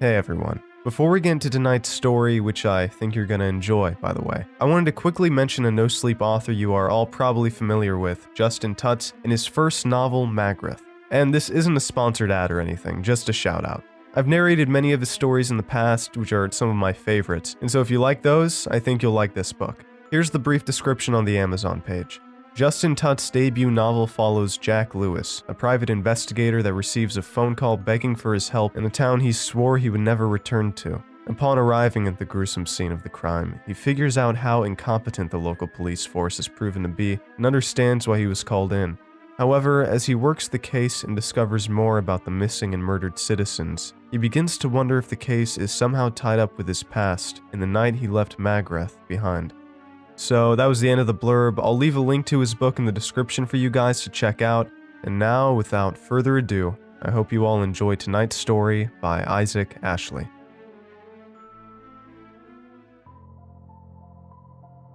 Hey everyone. Before we get into tonight's story, which I think you're gonna enjoy, by the way, I wanted to quickly mention a no-sleep author you are all probably familiar with, Justin Tutz, in his first novel, Magrath. And this isn't a sponsored ad or anything, just a shout out. I've narrated many of his stories in the past, which are some of my favorites, and so if you like those, I think you'll like this book. Here's the brief description on the Amazon page. Justin Tutz's debut novel follows Jack Lewis, a private investigator that receives a phone call begging for his help in a town he swore he would never return to. Upon arriving at the gruesome scene of the crime, he figures out how incompetent the local police force has proven to be and understands why he was called in. However, as he works the case and discovers more about the missing and murdered citizens, he begins to wonder if the case is somehow tied up with his past and the night he left Magrath behind. So that was the end of the blurb. I'll leave a link to his book in the description for you guys to check out. And now, without further ado, I hope you all enjoy tonight's story by Isaac Ashley.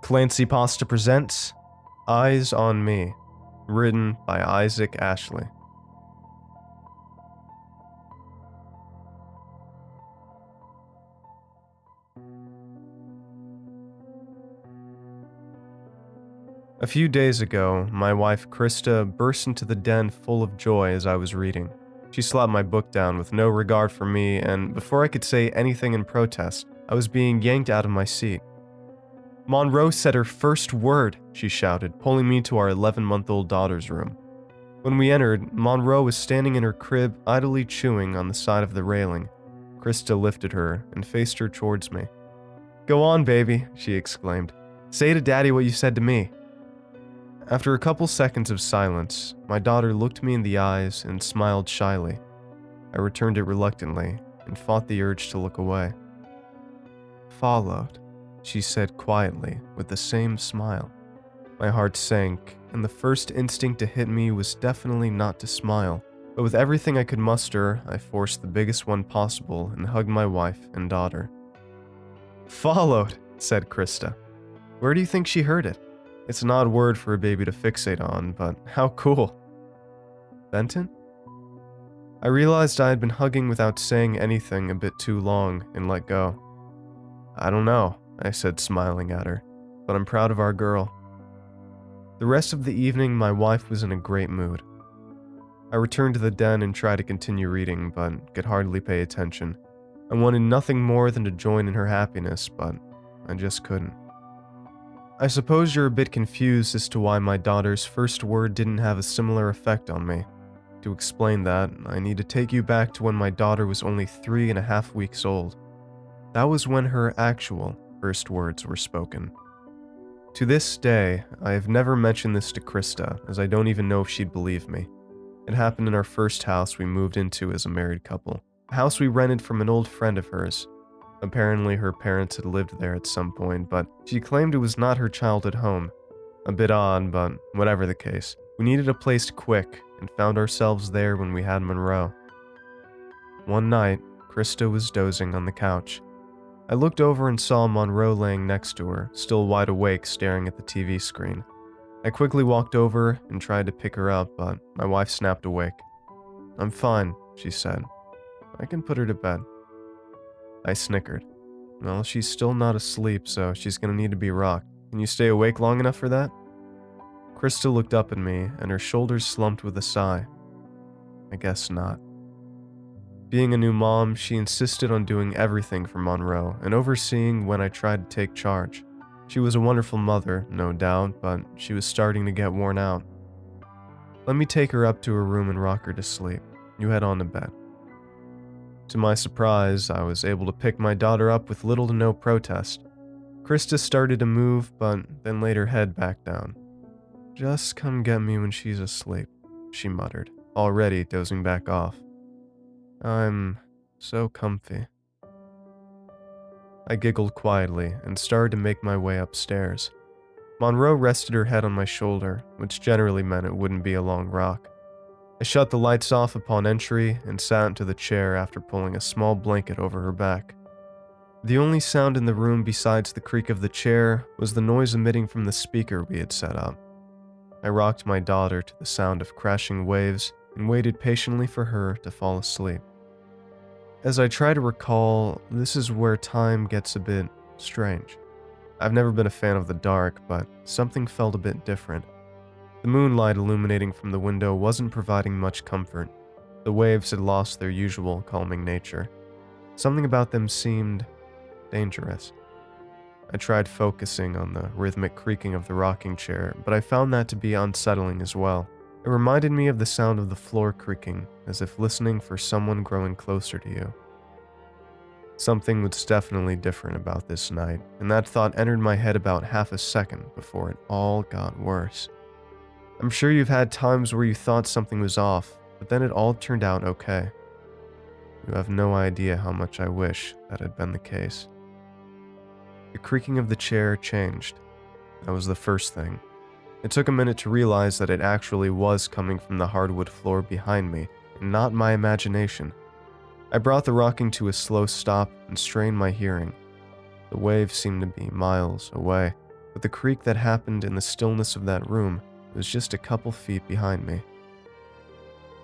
ClancyPasta presents Eyes on Me, written by Isaac Ashley. A few days ago, my wife Krista burst into the den full of joy as I was reading. She slapped my book down with no regard for me, and before I could say anything in protest, I was being yanked out of my seat. "Monroe said her first word," she shouted, pulling me to our 11-month-old daughter's room. When we entered, Monroe was standing in her crib, idly chewing on the side of the railing. Krista lifted her and faced her towards me. "Go on, baby," she exclaimed. "Say to Daddy what you said to me." After a couple seconds of silence, my daughter looked me in the eyes and smiled shyly. I returned it reluctantly and fought the urge to look away. "Followed," she said quietly with the same smile. My heart sank, and the first instinct to hit me was definitely not to smile, but with everything I could muster, I forced the biggest one possible and hugged my wife and daughter. "Followed," said Krista. Where do you think she heard it? It's an odd word for a baby to fixate on, but how cool. Benton? I realized I had been hugging without saying anything a bit too long and let go. "I don't know," I said, smiling at her, "but I'm proud of our girl." The rest of the evening, my wife was in a great mood. I returned to the den and tried to continue reading, but could hardly pay attention. I wanted nothing more than to join in her happiness, but I just couldn't. I suppose you're a bit confused as to why my daughter's first word didn't have a similar effect on me. To explain that, I need to take you back to when my daughter was only 3.5 weeks old. That was when her actual first words were spoken. To this day, I have never mentioned this to Krista, as I don't even know if she'd believe me. It happened in our first house we moved into as a married couple, a house we rented from an old friend of hers. Apparently her parents had lived there at some point, but she claimed it was not her childhood home. A bit odd, but whatever the case. We needed a place quick, and found ourselves there when we had Monroe. One night, Krista was dozing on the couch. I looked over and saw Monroe laying next to her, still wide awake, staring at the TV screen. I quickly walked over and tried to pick her up, but my wife snapped awake. "I'm fine," she said. "I can put her to bed." I snickered. "Well, she's still not asleep, so she's gonna need to be rocked. Can you stay awake long enough for that?" Krista looked up at me, and her shoulders slumped with a sigh. "I guess not." Being a new mom, she insisted on doing everything for Monroe and overseeing when I tried to take charge. She was a wonderful mother, no doubt, but she was starting to get worn out. "Let me take her up to her room and rock her to sleep. You head on to bed." To my surprise, I was able to pick my daughter up with little to no protest. Krista started to move, but then laid her head back down. "Just come get me when she's asleep," she muttered, already dozing back off. "I'm so comfy." I giggled quietly and started to make my way upstairs. Monroe rested her head on my shoulder, which generally meant it wouldn't be a long rock. I shut the lights off upon entry and sat into the chair after pulling a small blanket over her back. The only sound in the room besides the creak of the chair was the noise emitting from the speaker we had set up. I rocked my daughter to the sound of crashing waves and waited patiently for her to fall asleep. As I try to recall, this is where time gets a bit strange. I've never been a fan of the dark, but something felt a bit different. The moonlight illuminating from the window wasn't providing much comfort. The waves had lost their usual calming nature. Something about them seemed dangerous. I tried focusing on the rhythmic creaking of the rocking chair, but I found that to be unsettling as well. It reminded me of the sound of the floor creaking, as if listening for someone growing closer to you. Something was definitely different about this night, and that thought entered my head about half a second before it all got worse. I'm sure you've had times where you thought something was off, but then it all turned out okay. You have no idea how much I wish that had been the case. The creaking of the chair changed. That was the first thing. It took a minute to realize that it actually was coming from the hardwood floor behind me, and not my imagination. I brought the rocking to a slow stop and strained my hearing. The waves seemed to be miles away, but the creak that happened in the stillness of that room was just a couple feet behind me.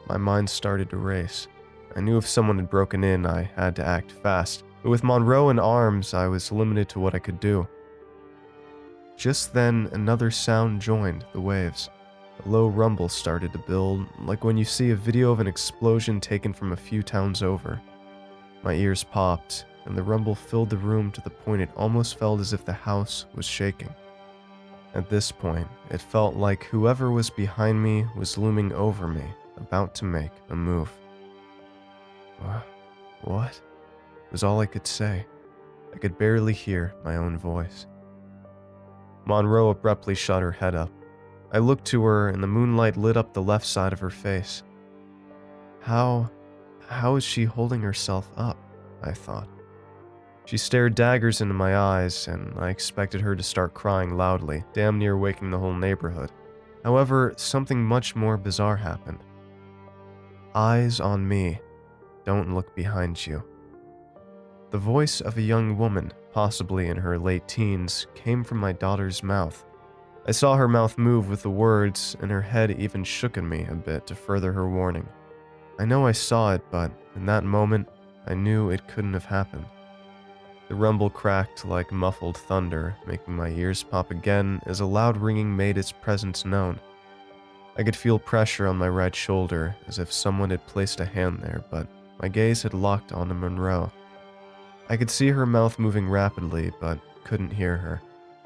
My mind started to race. I knew if someone had broken in, I had to act fast, but with Monroe in arms, I was limited to what I could do. Just then, another sound joined the waves. A low rumble started to build, like when you see a video of an explosion taken from a few towns over. My ears popped, and the rumble filled the room to the point it almost felt as if the house was shaking. At this point, it felt like whoever was behind me was looming over me, about to make a move. What? Was all I could say. I could barely hear my own voice. Monroe abruptly shot her head up. I looked to her, and the moonlight lit up the left side of her face. How is she holding herself up? I thought. She stared daggers into my eyes, and I expected her to start crying loudly, damn near waking the whole neighborhood. However, something much more bizarre happened. Eyes on me. Don't look behind you. The voice of a young woman, possibly in her late teens, came from my daughter's mouth. I saw her mouth move with the words, and her head even shook at me a bit to further her warning. I know I saw it, but in that moment, I knew it couldn't have happened. The rumble cracked like muffled thunder, making my ears pop again as a loud ringing made its presence known. I could feel pressure on my right shoulder, as if someone had placed a hand there, but my gaze had locked onto Monroe. I could see her mouth moving rapidly, but couldn't hear her.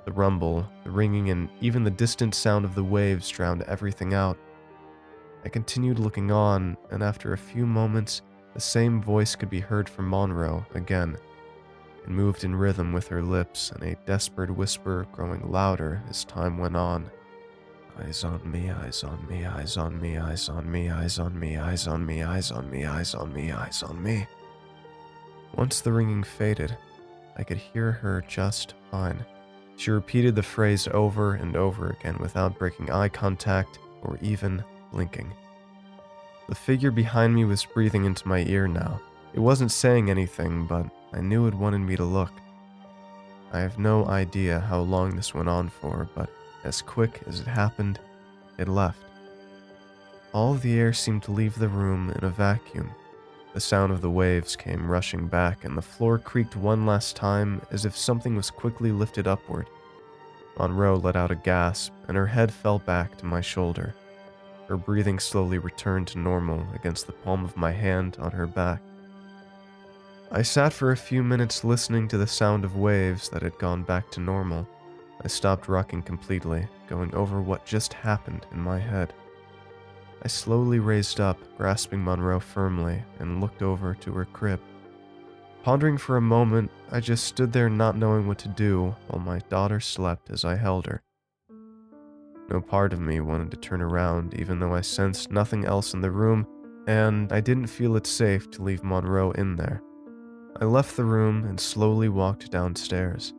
The rumble, the ringing, and even the distant sound of the waves drowned everything out. I continued looking on, and after a few moments, the same voice could be heard from Monroe again. It moved in rhythm with her lips, and a desperate whisper growing louder as time went on. Eyes on me, eyes on me, eyes on me, eyes on me, eyes on me, eyes on me, eyes on me, eyes on me, eyes on me. Once the ringing faded, I could hear her just fine. She repeated the phrase over and over again without breaking eye contact or even blinking. The figure behind me was breathing into my ear now. It wasn't saying anything, but I knew it wanted me to look. I have no idea how long this went on for, but as quick as it happened, it left. All of the air seemed to leave the room in a vacuum. The sound of the waves came rushing back, and the floor creaked one last time as if something was quickly lifted upward. Monroe let out a gasp, and her head fell back to my shoulder. Her breathing slowly returned to normal against the palm of my hand on her back. I sat for a few minutes listening to the sound of waves that had gone back to normal. I stopped rocking completely, going over what just happened in my head. I slowly raised up, grasping Monroe firmly, and looked over to her crib. Pondering for a moment, I just stood there not knowing what to do while my daughter slept as I held her. No part of me wanted to turn around, even though I sensed nothing else in the room, and I didn't feel it safe to leave Monroe in there. I left the room and slowly walked downstairs.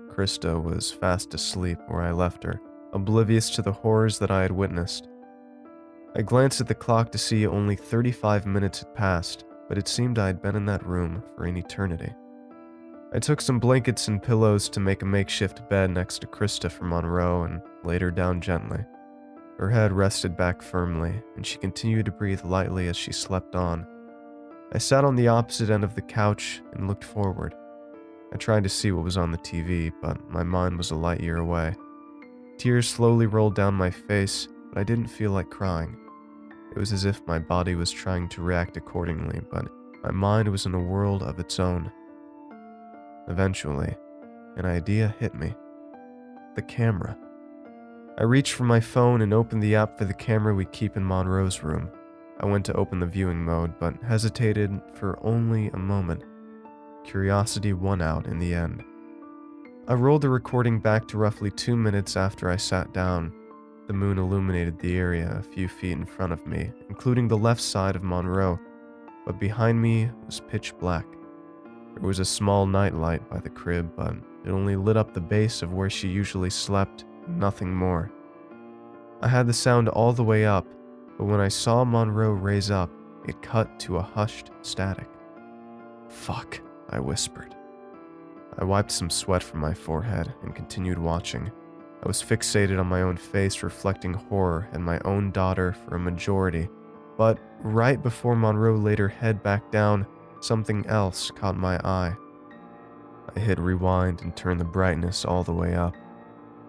Krista was fast asleep where I left her, oblivious to the horrors that I had witnessed. I glanced at the clock to see only 35 minutes had passed, but it seemed I had been in that room for an eternity. I took some blankets and pillows to make a makeshift bed next to Krista for Monroe and laid her down gently. Her head rested back firmly, and she continued to breathe lightly as she slept on. I sat on the opposite end of the couch and looked forward. I tried to see what was on the TV, but my mind was a light year away. Tears slowly rolled down my face, but I didn't feel like crying. It was as if my body was trying to react accordingly, but my mind was in a world of its own. Eventually, an idea hit me. The camera. I reached for my phone and opened the app for the camera we keep in Monroe's room. I went to open the viewing mode, but hesitated for only a moment. Curiosity won out in the end. I rolled the recording back to roughly 2 minutes after I sat down. The moon illuminated the area a few feet in front of me, including the left side of Monroe, but behind me was pitch black. There was a small nightlight by the crib, but it only lit up the base of where she usually slept, and nothing more. I had the sound all the way up, but when I saw Monroe raise up, it cut to a hushed static. "Fuck," I whispered. I wiped some sweat from my forehead and continued watching. I was fixated on my own face, reflecting horror and my own daughter for a majority, but right before Monroe laid her head back down, something else caught my eye. I hit rewind and turned the brightness all the way up.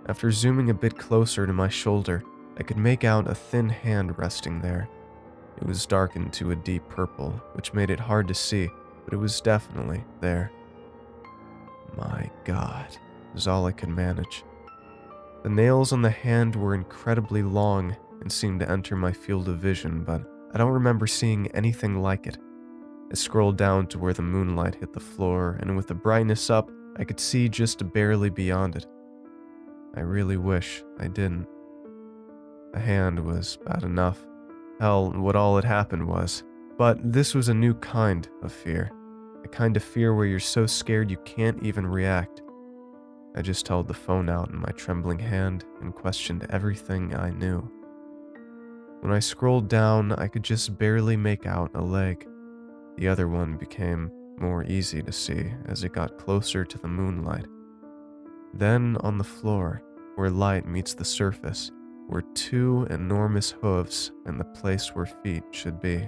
After zooming a bit closer to my shoulder, I could make out a thin hand resting there. It was darkened to a deep purple, which made it hard to see, but it was definitely there. My God, was all I could manage. The nails on the hand were incredibly long and seemed to enter my field of vision, but I don't remember seeing anything like it. I scrolled down to where the moonlight hit the floor, and with the brightness up, I could see just barely beyond it. I really wish I didn't. A hand was bad enough. Hell, what all had happened was. But this was a new kind of fear. A kind of fear where you're so scared you can't even react. I just held the phone out in my trembling hand and questioned everything I knew. When I scrolled down, I could just barely make out a leg. The other one became more easy to see as it got closer to the moonlight. Then on the floor, where light meets the surface, were 2 enormous hooves in the place where feet should be.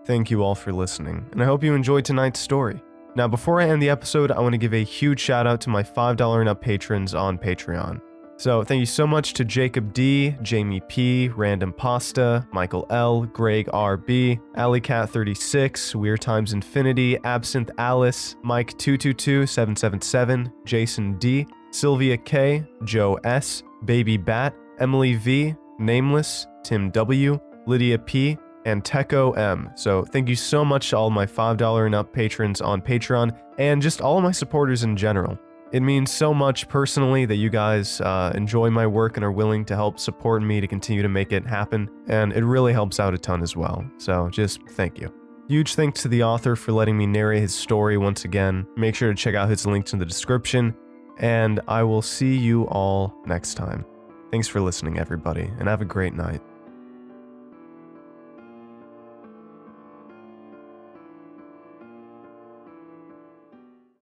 Thank you all for listening, and I hope you enjoyed tonight's story. Now, before I end the episode, I want to give a huge shout out to my $5 and up patrons on Patreon. So thank you so much to Jacob D, Jamie P, Random Pasta, Michael L, Greg RB, AlleyCat36, Weird Times Infinity, Absinthe Alice, Mike 222777, Jason D, Sylvia K, Joe S, Baby Bat, Emily V, Nameless, Tim W, Lydia P, and Techo M. So thank you so much to all my $5 and up patrons on Patreon, and just all of my supporters in general. It means so much personally that you guys enjoy my work and are willing to help support me to continue to make it happen, and it really helps out a ton as well. So just thank you. Huge thanks to the author for letting me narrate his story once again. Make sure to check out his links in the description, and I will see you all next time. Thanks for listening, everybody, and have a great night.